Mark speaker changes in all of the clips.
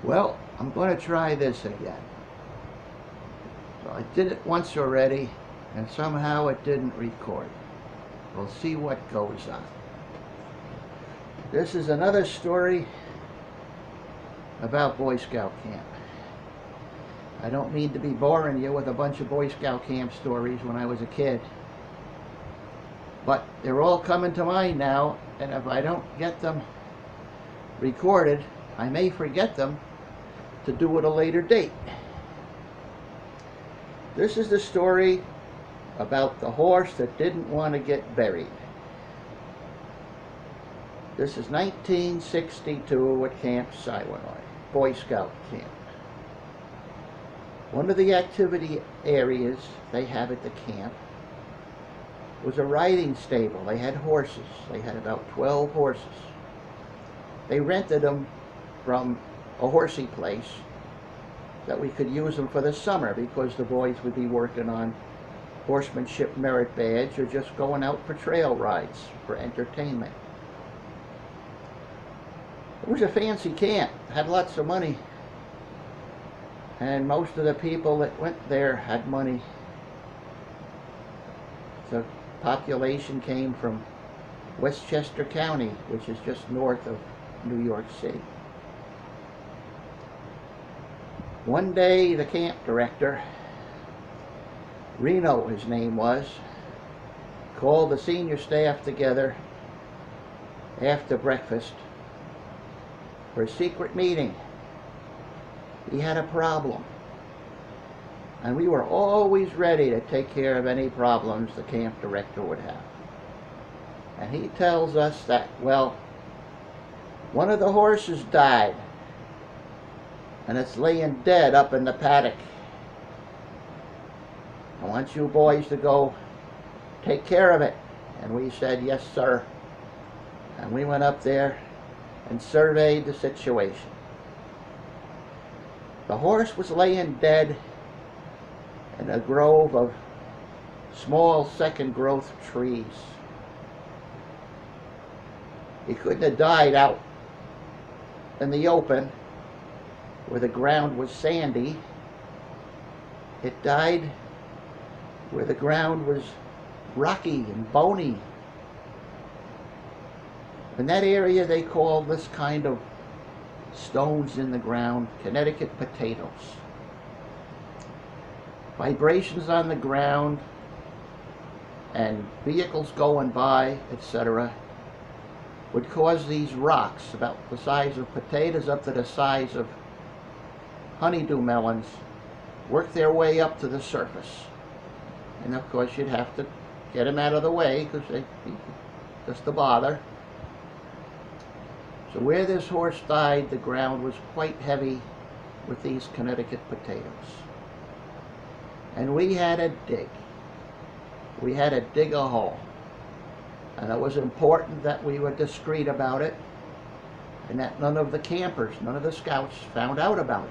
Speaker 1: Well, I'm going to try this again. So I did it once already, and somehow it didn't record. We'll see what goes on. This is another story about Boy Scout camp. I don't mean to be boring you with a bunch of Boy Scout camp stories when I was a kid, but they're all coming to mind now, and if I don't get them recorded, I may forget them to do at a later date. This is the story about the horse that didn't want to get buried. This is 1962 at Camp Siwanoy, Boy Scout camp. One of the activity areas they have at the camp was a riding stable. They had horses. They had about 12 horses. They rented them from a horsey place that we could use them for the summer because the boys would be working on horsemanship merit badge or just going out for trail rides for entertainment. It was a fancy camp, had lots of money, and most of the people that went there had money. The population came from Westchester County, which is just north of New York City. One day the camp director, Reno his name was, called the senior staff together after breakfast for a secret meeting. He had a problem, and we were always ready to take care of any problems the camp director would have. And he tells us that, well, one of the horses died, and it's laying dead up in the paddock. I want you boys to go take care of it. And we said, yes, sir. And we went up there and surveyed the situation. The horse was laying dead in a grove of small second growth trees. He couldn't have died out in the open where the ground was sandy. It died where the ground was rocky and bony. In that area they call this kind of stones in the ground Connecticut potatoes. Vibrations on the ground and vehicles going by, etc., would cause these rocks about the size of potatoes up to the size of honeydew melons work their way up to the surface. And of course you'd have to get them out of the way because they just a bother. So where this horse died, the ground was quite heavy with these Connecticut potatoes. And we had to dig. We had to dig a hole. And it was important that we were discreet about it and that none of the campers, none of the scouts found out about it.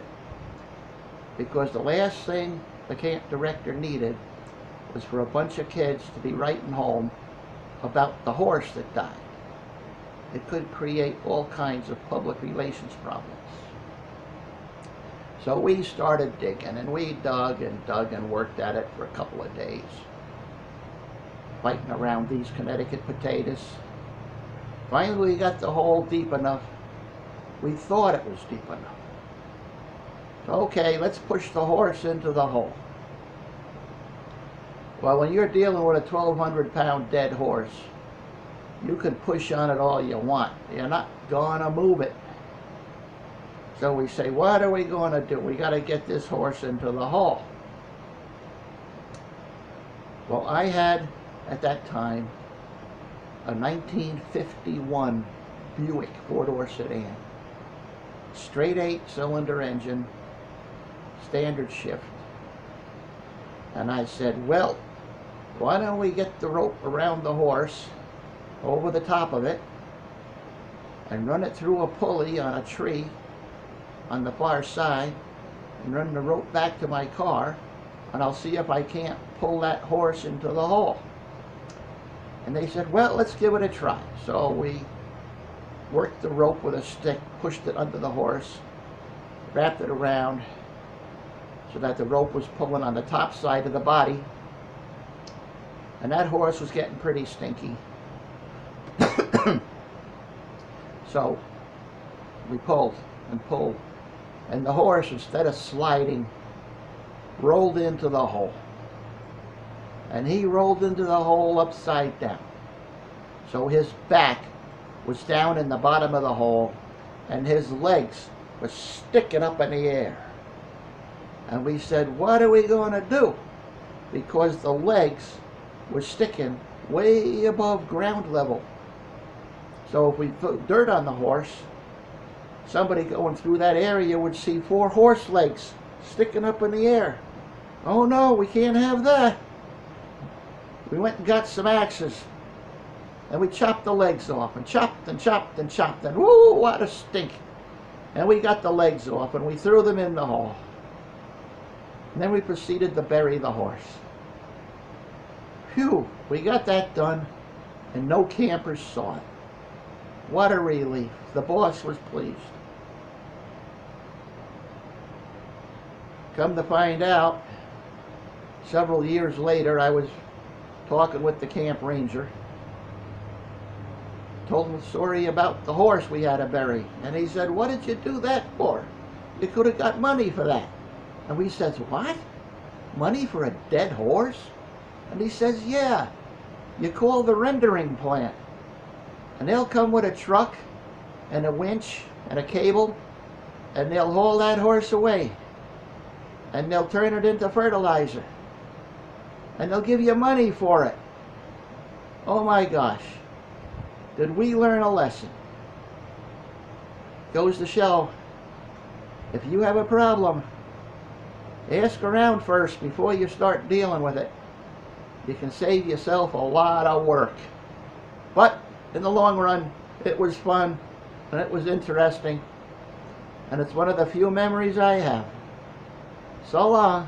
Speaker 1: Because the last thing the camp director needed was for a bunch of kids to be writing home about the horse that died. It could create all kinds of public relations problems. So we started digging, and we dug and worked at it for a couple of days, fighting around these Connecticut potatoes. Finally we got the hole deep enough. We thought it was deep enough. So okay, let's push the horse into the hole. Well, when you're dealing with a 1,200-pound dead horse, you can push on it all you want. You're not going to move it. So we say, what are we going to do? We got to get this horse into the hole. Well, I had, at that time, a 1951 Buick four-door sedan. Straight 8-cylinder engine, standard shift. And I said, well, why don't we get the rope around the horse over the top of it and run it through a pulley on a tree on the far side and run the rope back to my car, and I'll see if I can't pull that horse into the hole. And they said, well, let's give it a try. So we worked the rope with a stick, pushed it under the horse. wrapped it around so that the rope was pulling on the top side of the body. And that horse was getting pretty stinky. So we pulled and pulled. And the horse, instead of sliding, rolled into the hole. And he rolled into the hole upside down. So his back was down in the bottom of the hole, and his legs were sticking up in the air. And we said, what are we going to do? Because the legs were sticking way above ground level. So if we put dirt on the horse, somebody going through that area would see 4 horse legs sticking up in the air. Oh no, we can't have that. We went and got some axes, and we chopped the legs off, and chopped and chopped and chopped, and whoo, what a stink. And we got the legs off, and we threw them in the hole. And then we proceeded to bury the horse. Phew, we got that done, and no campers saw it. What a relief. The boss was pleased. Come to find out, several years later, I was talking with the camp ranger. Told him the story about the horse we had to bury. And he said, what did you do that for? You could have got money for that. And we said, what? Money for a dead horse? And he says, yeah. You call the rendering plant. And they'll come with a truck and a winch and a cable, and they'll haul that horse away. And they'll turn it into fertilizer. And they'll give you money for it. Oh my gosh. Did we learn a lesson? Goes to show, if you have a problem, ask around first before you start dealing with it. You can save yourself a lot of work. But in the long run, it was fun, and it was interesting, and it's one of the few memories I have. So long.